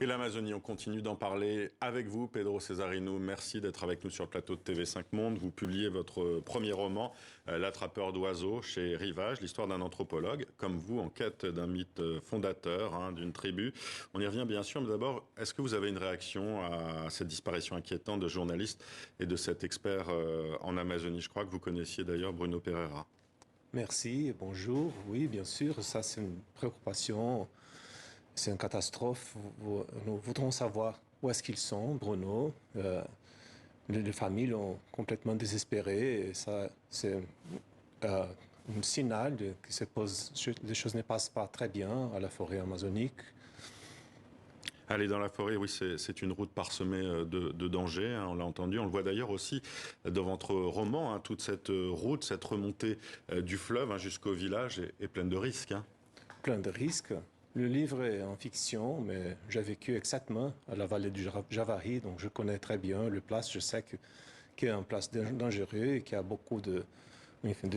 Et l'Amazonie, on continue d'en parler avec vous, Pedro Cesarino. Merci d'être avec nous sur le plateau de TV5 Monde. Vous publiez votre premier roman, L'attrapeur d'oiseaux, chez Rivage, l'histoire d'un anthropologue, comme vous, en quête d'un mythe fondateur, d'une tribu. On y revient bien sûr, mais d'abord, est-ce que vous avez une réaction à cette disparition inquiétante de journalistes et de cet expert en Amazonie? Je crois que vous connaissiez d'ailleurs Bruno Pereira. Merci, bonjour. Oui, bien sûr, ça c'est une préoccupation, c'est une catastrophe. Nous voudrons savoir où est-ce qu'ils sont, Bruno. Les familles sont complètement désespérées et ça c'est euh, un signal que les choses ne passent pas très bien à la forêt amazonique. Aller dans la forêt, oui, c'est une route parsemée de dangers, on l'a entendu. On le voit d'ailleurs aussi dans votre roman, toute cette route, cette remontée du fleuve jusqu'au village est pleine de risques. Plein de risques. Le livre est en fiction, mais j'ai vécu exactement à la vallée du Javari, donc je connais très bien le place. Je sais qu'il y a un place dangereux et qu'il y a beaucoup de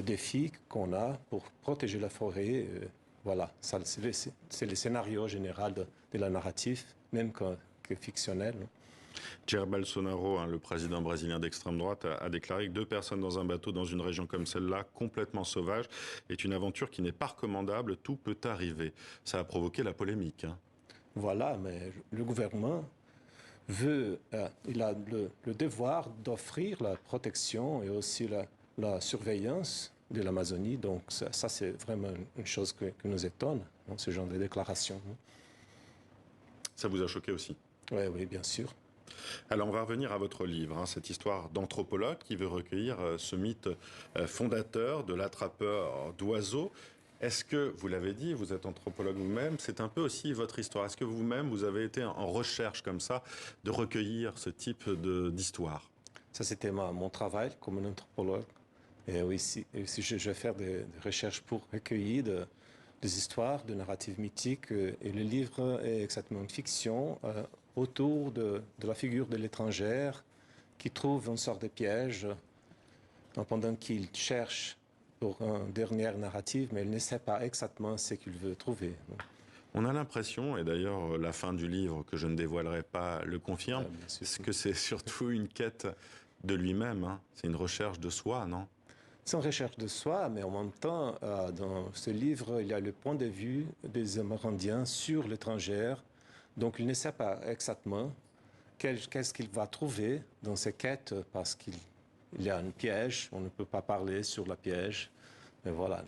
défis qu'on a pour protéger la forêt. Voilà, ça, c'est le scénario général de la narrative, même que fictionnel. Jair Bolsonaro, le président brésilien d'extrême droite, a déclaré que 2 personnes dans un bateau dans une région comme celle-là, complètement sauvage, est une aventure qui n'est pas recommandable. Tout peut arriver. Ça a provoqué la polémique. Voilà, mais le gouvernement il a le devoir d'offrir la protection et aussi la surveillance de l'Amazonie. Donc ça c'est vraiment une chose que nous étonne, ce genre de déclaration. Ça vous a choqué aussi? Oui, oui, bien sûr. Alors on va revenir à votre livre, cette histoire d'anthropologue qui veut recueillir ce mythe fondateur de l'attrapeur d'oiseaux. Est-ce que, vous l'avez dit, vous êtes anthropologue vous-même, c'est un peu aussi votre histoire. Est-ce que vous-même, vous avez été en recherche comme ça de recueillir ce type d'histoire? Ça c'était mon travail comme un anthropologue. Et aussi je vais faire des recherches pour recueillir des histoires, de narratives mythiques. Et le livre est exactement une fiction autour de la figure de l'étrangère qui trouve une sorte de piège pendant qu'il cherche pour une dernière narrative, mais il ne sait pas exactement ce qu'il veut trouver. On a l'impression, et d'ailleurs la fin du livre, que je ne dévoilerai pas, le confirme, Bien sûr. que c'est surtout une quête de lui-même. C'est une recherche de soi, non? C'est une recherche de soi, mais en même temps, dans ce livre, il y a le point de vue des Amérindiens sur l'étrangère. Donc, il ne sait pas exactement qu'est-ce qu'il va trouver dans ces quêtes, parce qu'il y a un piège. On ne peut pas parler sur la piège. Mais voilà.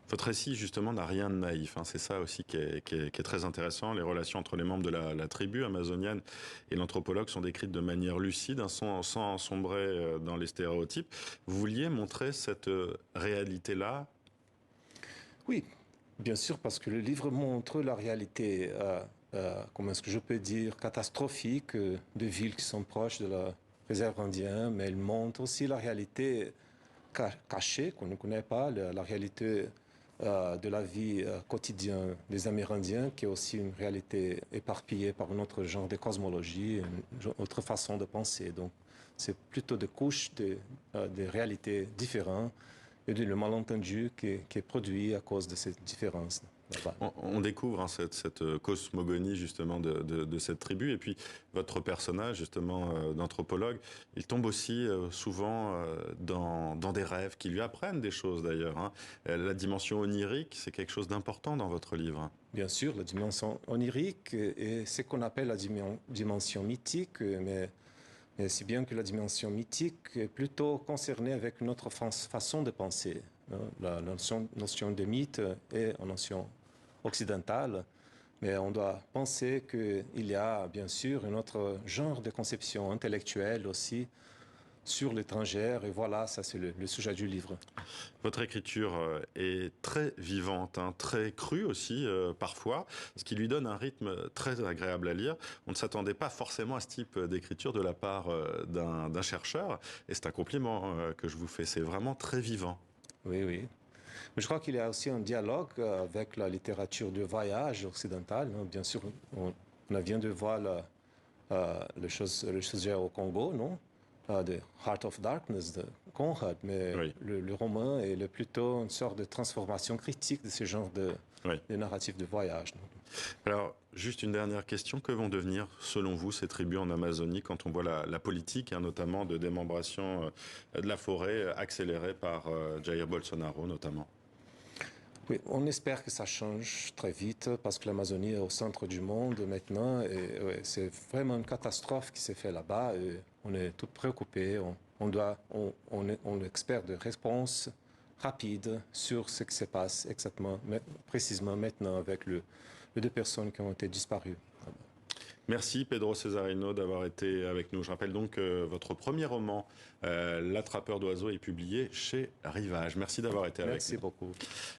Votre récit, justement, n'a rien de naïf. C'est ça aussi qui est très intéressant. Les relations entre les membres de la tribu amazonienne et l'anthropologue sont décrites de manière lucide, sans sombrer dans les stéréotypes. Vous vouliez montrer cette réalité-là? Oui, bien sûr, parce que le livre montre la réalité, comment est-ce que je peux dire, catastrophique de villes qui sont proches de la réserve indienne, mais il montre aussi la réalité cachée qu'on ne connaît pas, la réalité de la vie quotidienne des Amérindiens, qui est aussi une réalité éparpillée par un autre genre de cosmologie, une autre façon de penser. Donc, c'est plutôt des couches de réalités différentes et le malentendu qui est produit à cause de ces différences. On découvre cette cosmogonie justement de cette tribu, et puis votre personnage justement d'anthropologue, il tombe aussi souvent dans des rêves qui lui apprennent des choses d'ailleurs. La dimension onirique, c'est quelque chose d'important dans votre livre. Bien sûr, la dimension onirique est ce qu'on appelle la dimension mythique, mais si bien que la dimension mythique est plutôt concernée avec notre façon de penser. La notion de mythe est une notion occidentale, mais on doit penser qu'il y a bien sûr un autre genre de conception intellectuelle aussi sur l'étrangère, et voilà, ça c'est le sujet du livre. Votre écriture est très vivante, très crue aussi parfois, ce qui lui donne un rythme très agréable à lire. On ne s'attendait pas forcément à ce type d'écriture de la part d'un chercheur, et c'est un compliment que je vous fais. C'est vraiment très vivant. Oui, oui. Mais je crois qu'il y a aussi un dialogue avec la littérature de voyage occidentale. Bien sûr, on vient de voir le sujet au Congo, non? The Heart of Darkness de Conrad, mais Oui. le roman est plutôt une sorte de transformation critique de ce genre Oui. de narratif de voyage. Non? Alors, Juste une dernière question. Que vont devenir, selon vous, ces tribus en Amazonie quand on voit la politique, hein, notamment de démembration de la forêt accélérée par Jair Bolsonaro, notamment? Oui, on espère que ça change très vite parce que l'Amazonie est au centre du monde maintenant et ouais, c'est vraiment une catastrophe qui s'est faite là-bas et on est tous préoccupés. On est expert de réponse rapide sur ce qui se passe exactement, précisément maintenant avec les deux personnes qui ont été disparues. Merci Pedro Cesarino d'avoir été avec nous. Je rappelle donc que votre premier roman, L'attrapeur d'oiseaux, est publié chez Rivage. Merci d'avoir été avec nous. Merci beaucoup.